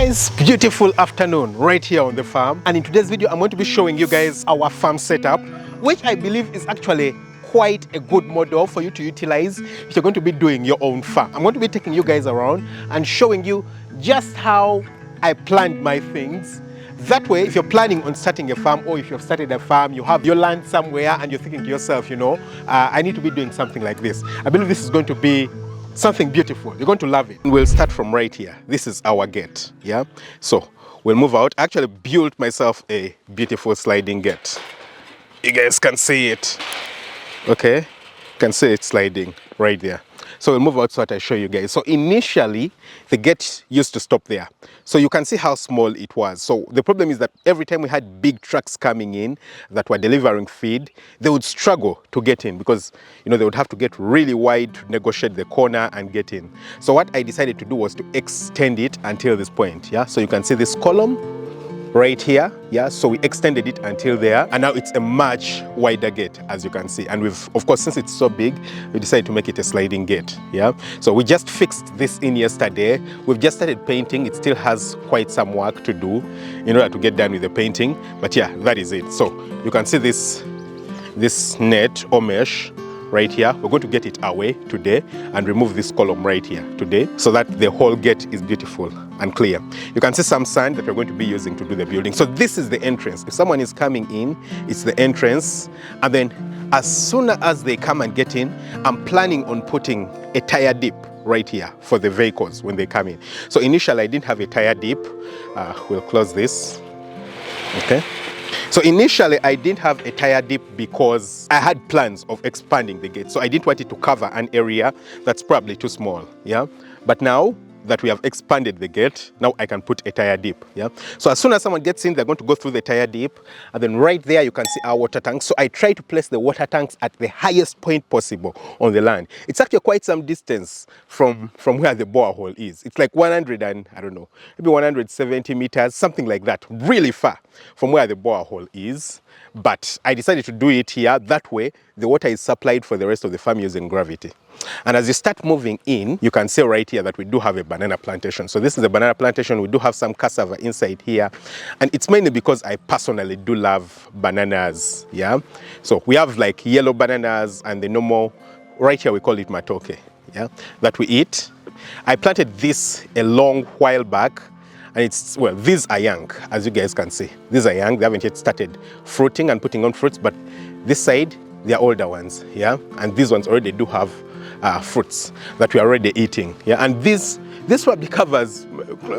Guys, beautiful afternoon right here on the farm, and in today's video I'm going to be showing you guys our farm setup, which I believe is actually quite a good model for you to utilize if you're going to be doing your own farm. I'm going to be taking you guys around and showing you just how I planned my things. That way, if you're planning on starting a farm, or if you've started a farm, you have your land somewhere and you're thinking to yourself, I need to be doing something like this. I believe this is going to be something beautiful. You're going to love it. We'll start from right here. This is our gate, yeah? So we'll move out. I actually built myself a beautiful sliding gate. You guys can see it, okay? You can see it sliding right there. So we'll move out so that I show you guys. So initially, the gate used to stop there. So you can see how small it was. So the problem is that every time we had big trucks coming in that were delivering feed, they would struggle to get in because, they would have to get really wide to negotiate the corner and get in. So what I decided to do was to extend it until this point, yeah? So you can see this column right here, yeah, so we extended it until there, and now it's a much wider gate, as you can see. And we've, of course, since it's so big, we decided to make it a sliding gate, yeah. So we just fixed this in yesterday. We've just started painting. It still has quite some work to do in order to get done with the painting, but yeah, that is it. So you can see this net or mesh right here. We're going to get it away today and remove this column right here today so that the whole gate is beautiful and clear. You can see some sand that we're going to be using to do the building. So this is the entrance. If someone is coming in, it's the entrance. And then as soon as they come and get in, I'm planning on putting a tire dip right here for the vehicles when they come in. So initially I didn't have a tire dip. We'll close this, okay? So initially I didn't have a tire dip because I had plans of expanding the gate. So I didn't want it to cover an area that's probably too small, yeah? But now that we have expanded the gate, now I can put a tire dip, yeah? So as soon as someone gets in, they're going to go through the tire dip, and then right there you can see our water tanks. So I try to place the water tanks at the highest point possible on the land. It's actually quite some distance from where the borehole is. It's like 100 and, I don't know, maybe 170 meters, something like that, really far from where the borehole is. But I decided to do it here. That way, the water is supplied for the rest of the farm using gravity. And as you start moving in, you can see right here that we do have a banana plantation. So this is a banana plantation. We do have some cassava inside here. And it's mainly because I personally do love bananas, yeah? So we have like yellow bananas and the normal, right here we call it matoke, yeah? That we eat. I planted this a long while back. And it's, well, these are young, as you guys can see. These are young. They haven't yet started fruiting and putting on fruits, but this side, they are older ones, yeah? And these ones already do have fruits that we are already eating, yeah? And this probably covers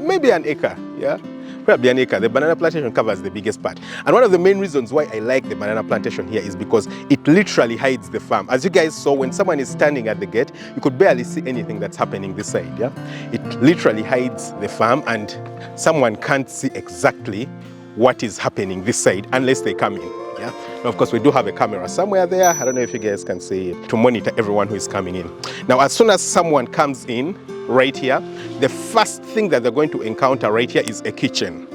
maybe an acre, yeah? Probably an acre. The banana plantation covers the biggest part. And one of the main reasons why I like the banana plantation here is because it literally hides the farm. As you guys saw, when someone is standing at the gate, you could barely see anything that's happening this side, yeah? It literally hides the farm, and someone can't see exactly what is happening this side unless they come in, yeah? Now, of course, we do have a camera somewhere there. I don't know if you guys can see it, to monitor everyone who is coming in. Now, as soon as someone comes in, right here, the first thing that they're going to encounter right here is a kitchen.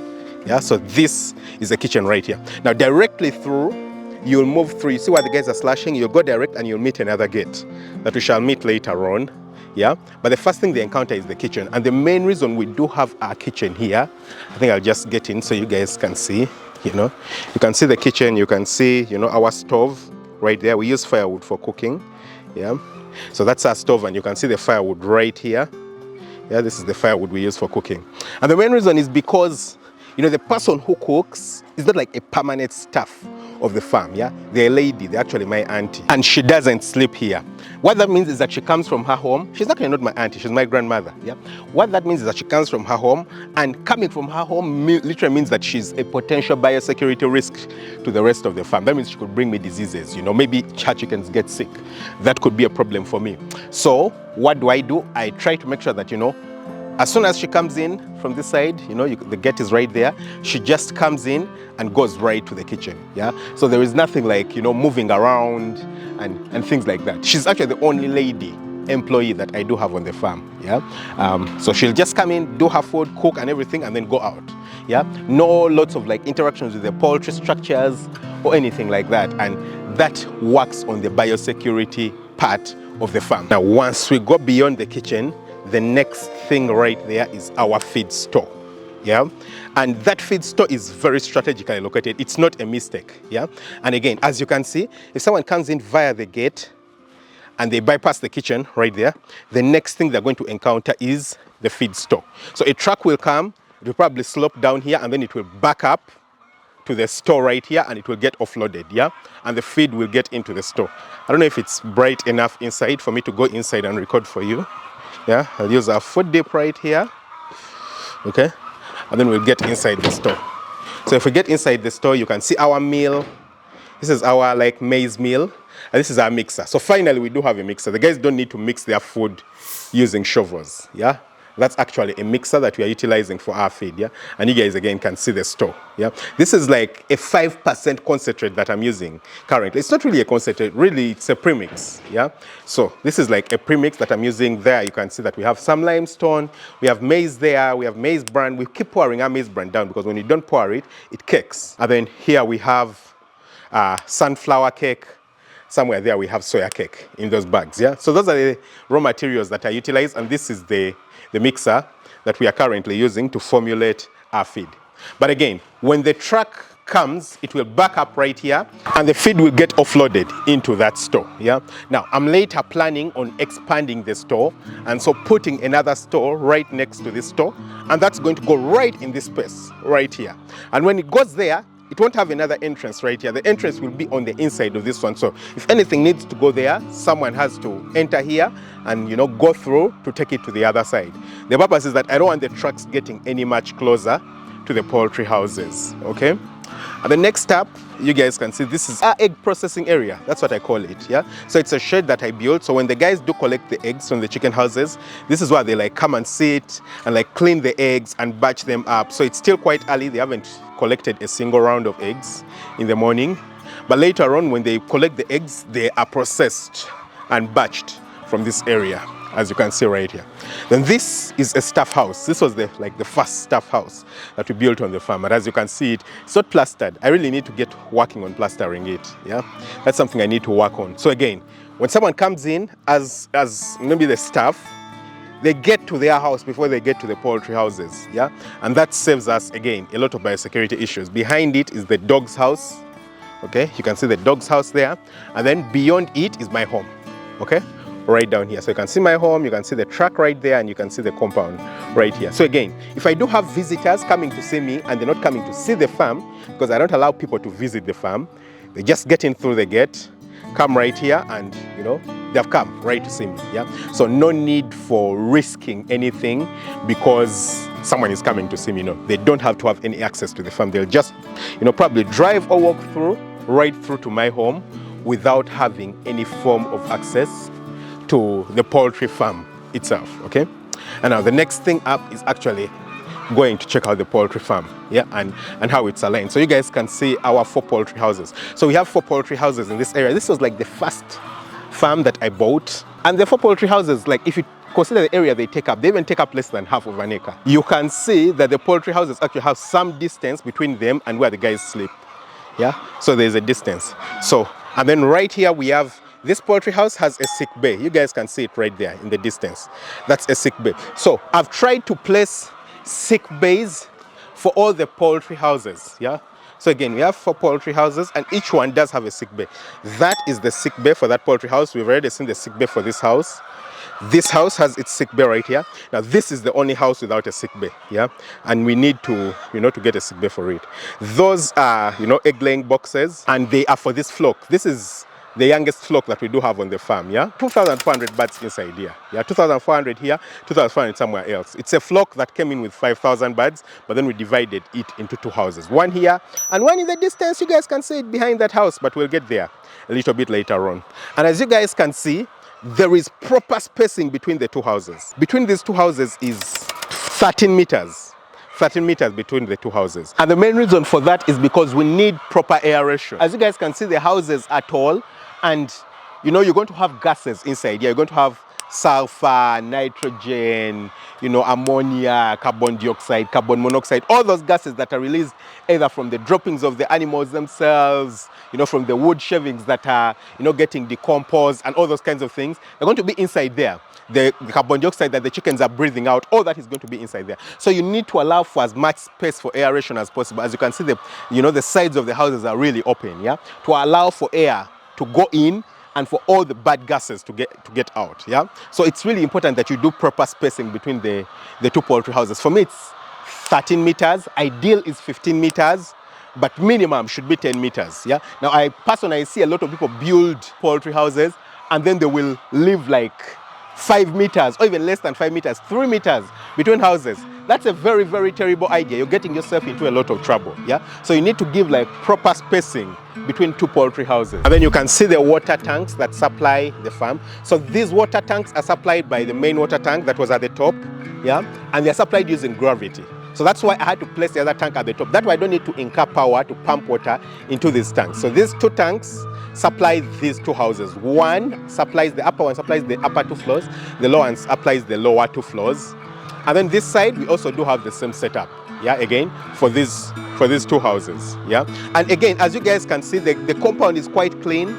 Yeah, so this is a kitchen right here. Now directly through, you'll move through, you see where the guys are slashing, you'll go direct and you'll meet another gate that we shall meet later on. Yeah, but the first thing they encounter is the kitchen. And the main reason we do have our kitchen here, I think I'll just get in so you guys can see, you can see the kitchen, you can see, our stove right there. We use firewood for cooking, yeah. So that's our stove, and you can see the firewood right here. Yeah, this is the firewood we use for cooking. And the main reason is because, the person who cooks is not like a permanent staff of the farm, yeah? They're a lady, they're actually my auntie. And she doesn't sleep here. What that means is that she comes from her home. She's actually not my auntie, she's my grandmother, yeah? What that means is that she comes from her home, and coming from her home literally means that she's a potential biosecurity risk to the rest of the farm. That means she could bring me diseases, maybe her chickens get sick. That could be a problem for me. So what do? I try to make sure that, as soon as she comes in from this side, the gate is right there. She just comes in and goes right to the kitchen, yeah? So there is nothing like, moving around and things like that. She's actually the only lady employee that I do have on the farm, yeah? So she'll just come in, do her food, cook and everything, and then go out, yeah? No lots of like interactions with the poultry structures or anything like that. And that works on the biosecurity part of the farm. Now, once we go beyond the kitchen, the next thing right there is our feed store. yeah, and that feed store is very strategically located. It's not a mistake, yeah. And again, as you can see, if someone comes in via the gate and they bypass the kitchen right there, the next thing they're going to encounter is the feed store. So a truck will come, it will probably slope down here, and then it will back up to the store right here, and it will get offloaded, yeah, and the feed will get into the store. I don't know if it's bright enough inside for me to go inside and record for you. Yeah, I'll use our food dip right here, okay, and then we'll get inside the store. So if we get inside the store, you can see our meal. This is our like maize meal, and this is our mixer. So finally we do have a mixer. The guys don't need to mix their food using shovels, yeah. That's actually a mixer that we are utilizing for our feed, yeah. And you guys again can see the store, yeah. This is like a 5% concentrate that I'm using currently. It's not really a concentrate, really it's a premix, yeah. So this is like a premix that I'm using there. You can see that we have some limestone, we have maize there, we have maize bran. We keep pouring our maize bran down because when you don't pour it, it cakes. And then here we have sunflower cake. Somewhere there we have soya cake in those bags, yeah. So those are the raw materials that I utilize, and this is the mixer that we are currently using to formulate our feed. But again, when the truck comes, it will back up right here and the feed will get offloaded into that store, yeah. Now I'm later planning on expanding the store, and so putting another store right next to this store, and that's going to go right in this space right here. And when it goes there, it won't have another entrance right here. The entrance will be on the inside of this one. So if anything needs to go there, someone has to enter here and, you know, go through to take it to the other side. The purpose is that I don't want the trucks getting any much closer to the poultry houses, okay? And the next step, you guys can see, this is our egg processing area. That's what I call it, yeah? So it's a shed that I built. So when the guys do collect the eggs from the chicken houses, this is where they like come and sit and like clean the eggs and batch them up. So it's still quite early. They haven't collected a single round of eggs in the morning. But later on, when they collect the eggs, they are processed and batched from this area, as you can see right here. Then this is a staff house. This was the first staff house that we built on the farm. And as you can see, it's not plastered. I really need to get working on plastering it, yeah? That's something I need to work on. So again, when someone comes in as maybe the staff, they get to their house before they get to the poultry houses, yeah? And that saves us, again, a lot of biosecurity issues. Behind it is the dog's house, okay? You can see the dog's house there. And then beyond it is my home, okay? Right down here. So you can see my home, you can see the truck right there, and you can see the compound right here. So again, if I do have visitors coming to see me and they're not coming to see the farm, because I don't allow people to visit the farm, they just get in through the gate, come right here, and you know, they've come right to see me, yeah? So no need for risking anything because someone is coming to see me. No, they don't have to have any access to the farm. They'll just, you know, probably drive or walk through, right through to my home without having any form of access to the poultry farm itself, okay? And now the next thing up is actually going to check out the poultry farm, yeah, and how it's aligned. So you guys can see our 4 poultry houses. So we have 4 poultry houses in this area. This was like the first farm that I bought. And the 4 poultry houses, like if you consider the area they take up, they even take up less than half of an acre. You can see that the poultry houses actually have some distance between them and where the guys sleep, yeah? So there's a distance. So, and then right here we have, this poultry house has a sick bay. You guys can see it right there in the distance. That's a sick bay. So I've tried to place sick bays for all the poultry houses, yeah? So again, we have 4 poultry houses and each one does have a sick bay. That is the sick bay for that poultry house. We've already seen the sick bay for this house. This house has its sick bay right here. Now this is the only house without a sick bay, yeah? And we need to, you know, to get a sick bay for it. Those are, you know, egg laying boxes, and they are for this flock. This is the youngest flock that we do have on the farm, yeah? 2,400 birds inside here, yeah? 2,400 here, 2,400 somewhere else. It's a flock that came in with 5,000 birds, but then we divided it into 2 houses. One here, and one in the distance. You guys can see it behind that house, but we'll get there a little bit later on. And as you guys can see, there is proper spacing between the 2 houses. Between these 2 houses is 13 meters. 13 meters between the 2 houses. And the main reason for that is because we need proper aeration. As you guys can see, the houses are tall, and you know, you're going to have gases inside here. You're going to have sulfur, nitrogen, you know, ammonia, carbon dioxide, carbon monoxide, all those gases that are released either from the droppings of the animals themselves, you know, from the wood shavings that are, you know, getting decomposed and all those kinds of things. They're going to be inside there. The carbon dioxide that the chickens are breathing out, all that is going to be inside there. So you need to allow for as much space for aeration as possible. As you can see, the sides of the houses are really open, yeah, to allow for air to go in and for all the bad gases to get out, yeah. So it's really important that you do proper spacing between the two poultry houses. For me, it's 13 meters. Ideal is 15 meters. But minimum should be 10 meters, yeah? Now, I personally see a lot of people build poultry houses and then they will leave like 5 meters or even less than 5 meters, 3 meters between houses. That's a very, very terrible idea. You're getting yourself into a lot of trouble, yeah? So you need to give like proper spacing between two poultry houses. And then you can see the water tanks that supply the farm. So these water tanks are supplied by the main water tank that was at the top, yeah? And they're supplied using gravity. So that's why I had to place the other tank at the top. That way I don't need to incur power to pump water into these tanks. So these two tanks supply these two houses. One supplies the upper one, supplies the upper 2 floors. The lower one supplies the lower 2 floors. And then this side, we also do have the same setup, yeah, again, for these 2 houses, yeah. And again, as you guys can see, the compound is quite clean.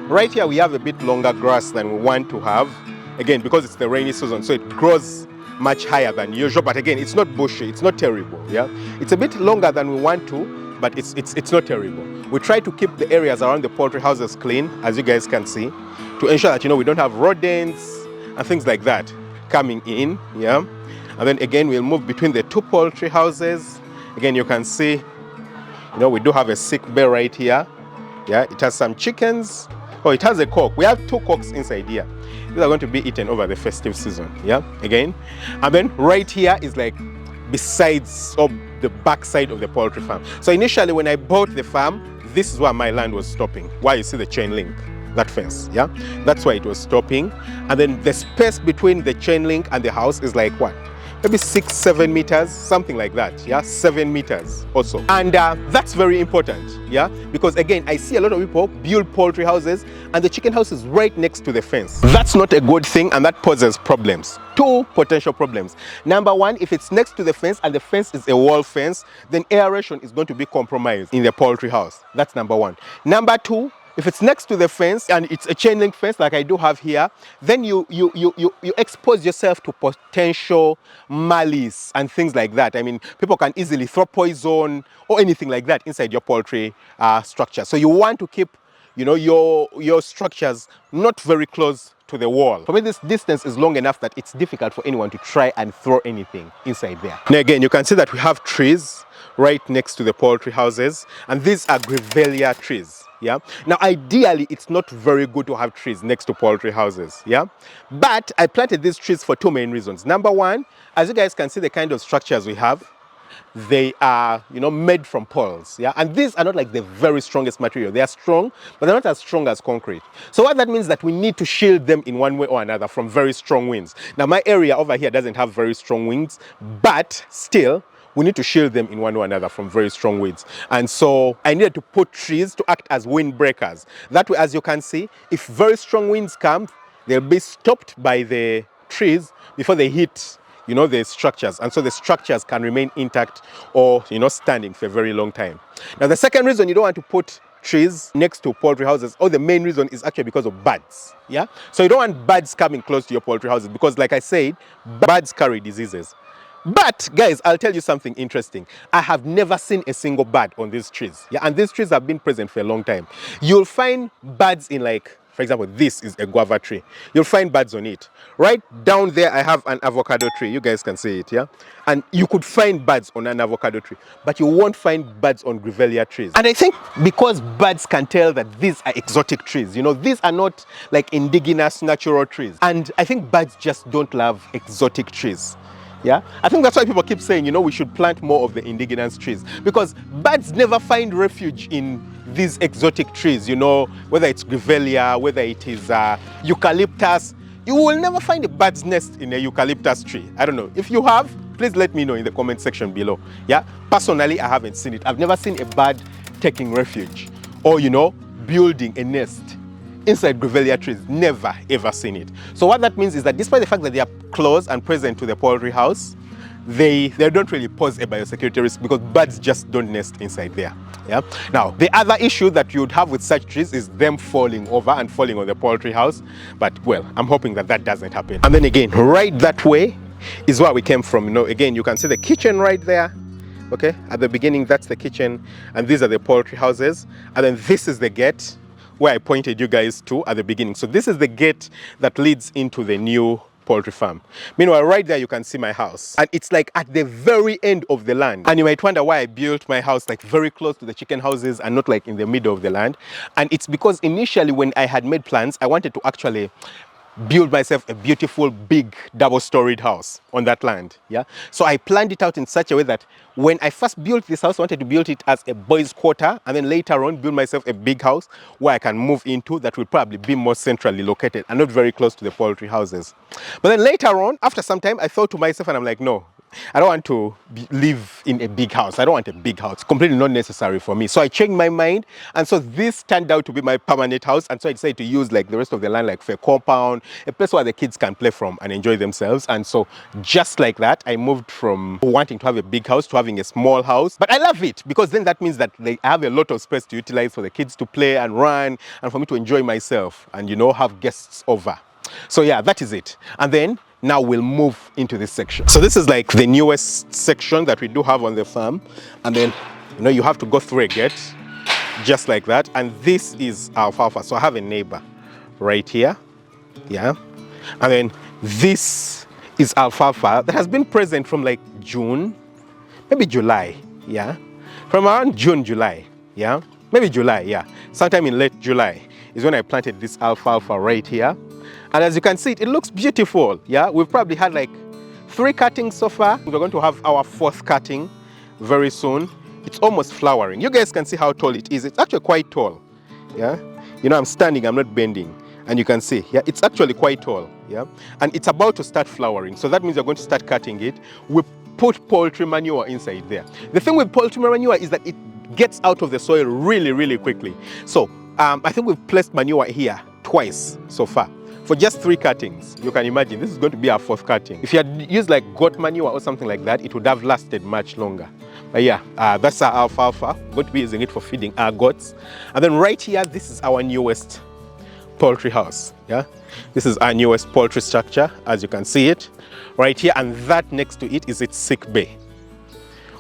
Right here, we have a bit longer grass than we want to have. Again, because it's the rainy season, so it grows much higher than usual, but again, it's not bushy, it's not terrible, yeah. It's a bit longer than we want to, but it's not terrible. We try to keep the areas around the poultry houses clean, as you guys can see, to ensure that, you know, we don't have rodents and things like that coming in, yeah. And then again, we'll move between the two poultry houses. Again, you can see, you know, we do have a sick bay right here, yeah. It has some chickens. Oh, it has a cock. We have 2 cocks inside here. These are going to be eaten over the festive season, yeah, again. And then right here is like besides of the back side of the poultry farm. So initially when I bought the farm, this is where my land was stopping. Why you see the chain link, that fence, yeah? That's why it was stopping. And then the space between the chain link and the house is like what? Maybe 6-7 meters, something like that, yeah, 7 meters also. And that's very important, yeah, because again, I see a lot of people build poultry houses and the chicken house is right next to the fence. That's not a good thing, and that poses problems. 2 potential problems. Number 1, if it's next to the fence and the fence is a wall fence, then aeration is going to be compromised in the poultry house. That's number 1. Number 2, if it's next to the fence and it's a chain link fence like I do have here, then you expose yourself to potential malice and things like that. I mean, people can easily throw poison or anything like that inside your poultry structure. So you want to keep, you know, your structures not very close to the wall. For me, this distance is long enough that it's difficult for anyone to try and throw anything inside there. Now again, you can see that we have trees right next to the poultry houses, and these are grevillea trees. Yeah. Now, ideally, it's not very good to have trees next to poultry houses. Yeah. But I planted these trees for 2 main reasons. Number 1, as you guys can see, the kind of structures we have, they are, you know, made from poles. Yeah. And these are not like the very strongest material. They are strong, but they're not as strong as concrete. So what that means that we need to shield them in one way or another from very strong winds. Now, my area over here doesn't have very strong winds, but still, we need to shield them in one way or another from very strong winds. And so I needed to put trees to act as windbreakers. That way, as you can see, if very strong winds come, they'll be stopped by the trees before they hit, you know, the structures. And so the structures can remain intact or, you know, standing for a very long time. Now, the second reason you don't want to put trees next to poultry houses, or the main reason, is actually because of birds. Yeah. So you don't want birds coming close to your poultry houses because, like I said, birds carry diseases. But guys, I'll tell you something interesting. I have never seen a single bird on these trees. Yeah, and these trees have been present for a long time. You'll find birds in, like, for example, this is a guava tree. You'll find birds on it. Right down there, I have an avocado tree. You guys can see it, yeah? And you could find birds on an avocado tree, but you won't find birds on grevillea trees. And I think because birds can tell that these are exotic trees, you know, these are not like indigenous natural trees. And I think birds just don't love exotic trees. Yeah, I think that's why people keep saying, you know, we should plant more of the indigenous trees, because birds never find refuge in these exotic trees, you know, whether it's grevillea, whether it is eucalyptus. You will never find a bird's nest in a eucalyptus tree. I don't know. If you have, please let me know in the comment section below. Yeah, personally, I haven't seen it. I've never seen a bird taking refuge or, you know, building a nest inside grevillea trees. Never ever seen it. So what that means is that despite the fact that they are close and present to the poultry house, they don't really pose a biosecurity risk because birds just don't nest inside there. Yeah. Now, the other issue that you would have with such trees is them falling over and falling on the poultry house. But well, I'm hoping that that doesn't happen. And then again, right that way is where we came from. You know, again, you can see the kitchen right there. Okay, at the beginning, that's the kitchen, and these are the poultry houses. And then this is the gate where I pointed you guys to at the beginning. So this is the gate that leads into the new poultry farm. Meanwhile, right there you can see my house, and it's like at the very end of the land. And you might wonder why I built my house like very close to the chicken houses and not like in the middle of the land. And it's because initially when I had made plans, I wanted to actually build myself a beautiful big double-storied house on that land. Yeah, so I planned it out in such a way that when I first built this house, I wanted to build it as a boys' quarter, and then later on build myself a big house where I can move into that will probably be more centrally located and not very close to the poultry houses. But then later on, after some time, I thought to myself, and I'm like, no, I don't want to live in a big house. I don't want a big house. Completely not necessary for me. So I changed my mind, and so this turned out to be my permanent house. And so I decided to use like the rest of the land like for a compound, a place where the kids can play from and enjoy themselves. And so just like that, I moved from wanting to have a big house to having a small house. But I love it because then that means that I have a lot of space to utilize for the kids to play and run and for me to enjoy myself and, you know, have guests over. So yeah, that is it. And then now we'll move into this section. So this is like the newest section that we do have on the farm. And then, you know, you have to go through a gate just like that. And this is alfalfa. So I have a neighbor right here. Yeah. And then this is alfalfa that has been present from like June, maybe July. Yeah. From around June, July. Yeah. Maybe July. Yeah. Sometime in late July is when I planted this alfalfa right here. And as you can see, it looks beautiful. Yeah, we've probably had like 3 cuttings so far. We're going to have our 4th cutting very soon. It's almost flowering. You guys can see how tall it is. It's actually quite tall. Yeah, you know, I'm standing, I'm not bending. And you can see, yeah, it's actually quite tall. Yeah, and it's about to start flowering. So that means you're going to start cutting it. We put poultry manure inside there. The thing with poultry manure is that it gets out of the soil really, really quickly. So I think we've placed manure here twice so far. For just 3 cuttings, you can imagine this is going to be our 4th cutting. If you had used like goat manure or something like that, it would have lasted much longer. But yeah, that's our alfalfa. We're going to be using it for feeding our goats. And then right here, this is our newest poultry house. Yeah, this is our newest poultry structure, as you can see it right here. And that next to it is its sick bay.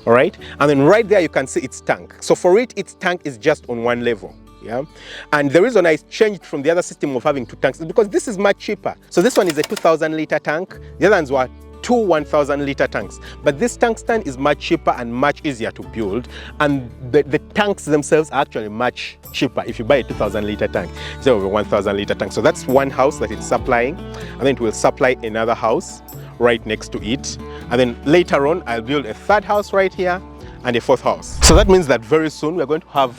All right, and then right there you can see its tank. So for it, its tank is just on 1 level. Yeah, and the reason I changed from the other system of having 2 tanks is because this is much cheaper. So this one is a 2,000-liter tank. The other ones were 2 1,000-liter tanks. But this tank stand is much cheaper and much easier to build. And the tanks themselves are actually much cheaper if you buy a 2,000-liter tank instead of a 1,000-liter tank. So that's one house that it's supplying, and then it will supply another house right next to it. And then later on, I'll build a 3rd house right here and a 4th house. So that means that very soon we're going to have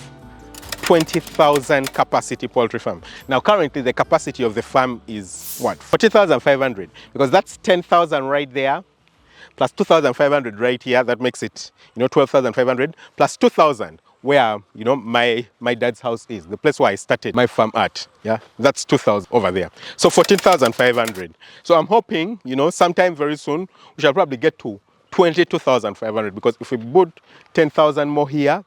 20,000 capacity poultry farm. Now currently the capacity of the farm is what? 40,500, because that's 10,000 right there plus 2,500 right here. That makes it, you know, 12,500 plus 2,000 where, you know, my dad's house is, the place where I started my farm at. Yeah, that's 2,000 over there. So 14,500. So I'm hoping, you know, sometime very soon we shall probably get to 22,500, because if we put 10,000 more here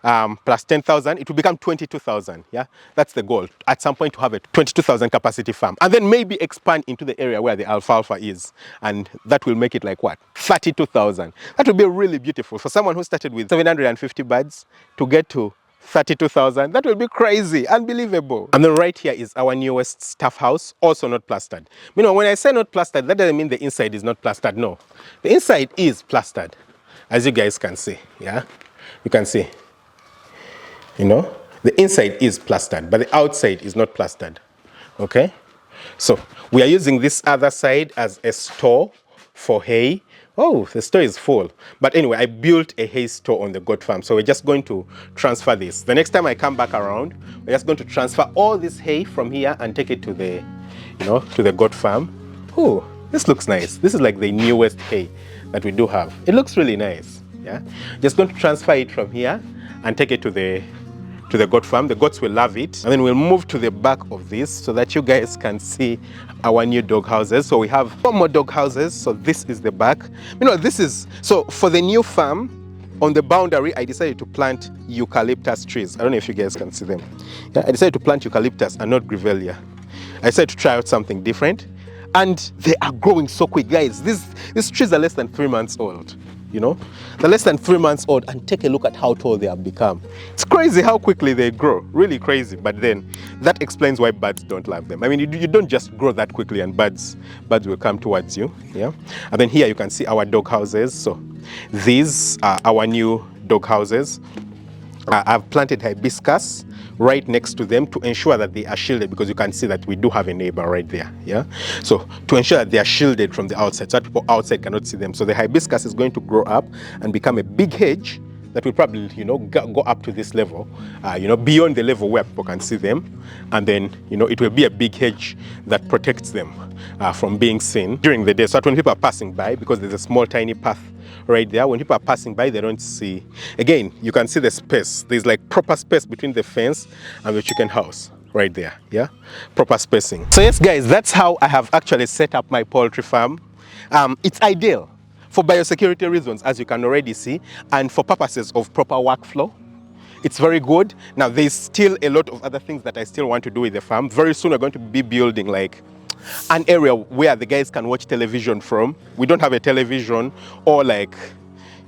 plus 10,000, it will become 22,000. Yeah, that's the goal. At some point to have a 22,000 capacity farm, and then maybe expand into the area where the alfalfa is, and that will make it like what, 32,000. That will be really beautiful for someone who started with 750 birds to get to 32,000. That will be crazy, unbelievable. And then right here is our newest staff house, also not plastered. You know, when I say not plastered, that doesn't mean the inside is not plastered. No, the inside is plastered, as you guys can see. Yeah, you can see. You know, the inside is plastered, but the outside is not plastered. Okay, so we are using this other side as a store for hay. Oh, the store is full. But anyway, I built a hay store on the goat farm, so we're just going to transfer this. The next time I come back around, we're just going to transfer all this hay from here and take it to the, you know, to the goat farm. Oh, this looks nice. This is like the newest hay that we do have. It looks really nice. Yeah, just going to transfer it from here and take it to the to the goat farm. The goats will love it. And then we'll move to the back of this so that you guys can see our new dog houses. So we have 4 more dog houses. So this is the back. You know, this is, so for the new farm, on the boundary, I decided to plant eucalyptus trees. I don't know if you guys can see them. Yeah, I decided to plant eucalyptus and not grevillea. I decided to try out something different. And they are growing so quick, guys. These trees are less than 3 months old. You know, they're less than 3 months old, and take a look at how tall they have become. It's crazy how quickly they grow, really crazy. But then that explains why birds don't love them. I mean, you don't just grow that quickly and birds will come towards you. Yeah. And then here you can see our dog houses. So these are our new dog houses. I've planted hibiscus right next to them to ensure that they are shielded, because you can see that we do have a neighbor right there. Yeah, so to ensure that they are shielded from the outside, so that people outside cannot see them. So the hibiscus is going to grow up and become a big hedge that will probably, you know, go up to this level, you know, beyond the level where people can see them. And then, you know, it will be a big hedge that protects them from being seen during the day. So that when people are passing by, because there's a small tiny path right there, when people are passing by, they don't see. Again, you can see the space. There's like proper space between the fence and the chicken house right there. Yeah, proper spacing. So yes, guys, that's how I have actually set up my poultry farm. It's ideal for biosecurity reasons, as you can already see, and for purposes of proper workflow. It's very good. Now, there's still a lot of other things that I still want to do with the farm. Very soon, we're going to be building like an area where the guys can watch television from. We don't have a television, or like,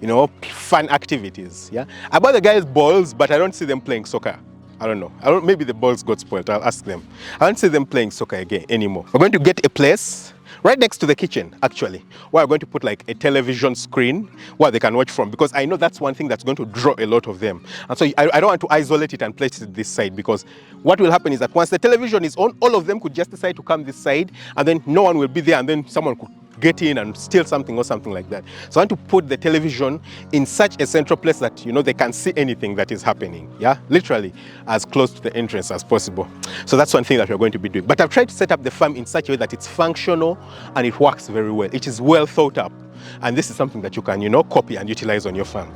you know, fun activities. Yeah, I bought the guys balls, but I don't see them playing soccer. I don't know. Maybe the balls got spoiled. I'll ask them. I don't see them playing soccer again anymore. We're going to get a place right next to the kitchen, actually, where we're going to put like a television screen where they can watch from, because I know that's one thing that's going to draw a lot of them. And so I don't want to isolate it and place it this side, because what will happen is that once the television is on, all of them could just decide to come this side, and then no one will be there, and then someone could get in and steal something or something like that. So I want to put the television in such a central place that, you know, they can see anything that is happening. Yeah, literally as close to the entrance as possible. So that's one thing that we're going to be doing. But I've tried to set up the farm in such a way that it's functional and it works very well. It is well thought up, and this is something that you can, you know, copy and utilize on your farm.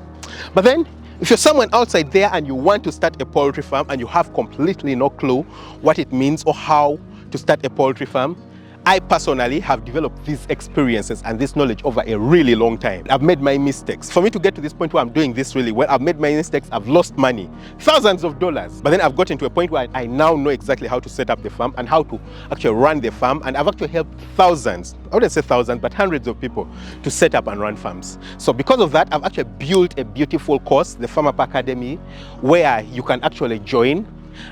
But then, if you're someone outside there and you want to start a poultry farm and you have completely no clue what it means or how to start a poultry farm, I personally have developed these experiences and this knowledge over a really long time. I've made my mistakes. For me to get to this point where I'm doing this really well, I've made my mistakes, I've lost money, thousands of dollars. But then I've gotten to a point where I now know exactly how to set up the farm and how to actually run the farm. And I've actually helped thousands, I wouldn't say thousands, but hundreds of people to set up and run farms. So because of that, I've actually built a beautiful course, the Farmup Academy, where you can actually join,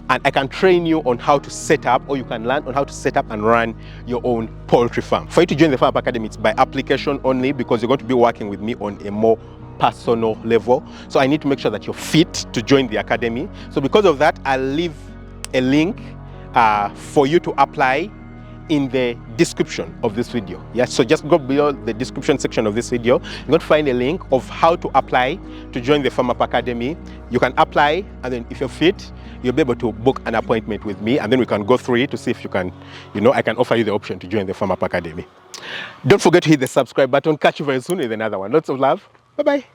and I can train you on how to set up, or you can learn on how to set up and run your own poultry farm. For you to join the Farmup Academy, it's by application only, because you're going to be working with me on a more personal level. So I need to make sure that you're fit to join the academy. So because of that, I'll leave a link for you to apply in the description of this video. Yes, so just go below the description section of this video. You're going to find a link of how to apply to join the Farmup Academy. You can apply, and then if you're fit, you'll be able to book an appointment with me, and then we can go through it to see if you can, you know, I can offer you the option to join the Farmup Academy. Don't forget to hit the subscribe button. Catch you very soon with another one. Lots of love. Bye-bye.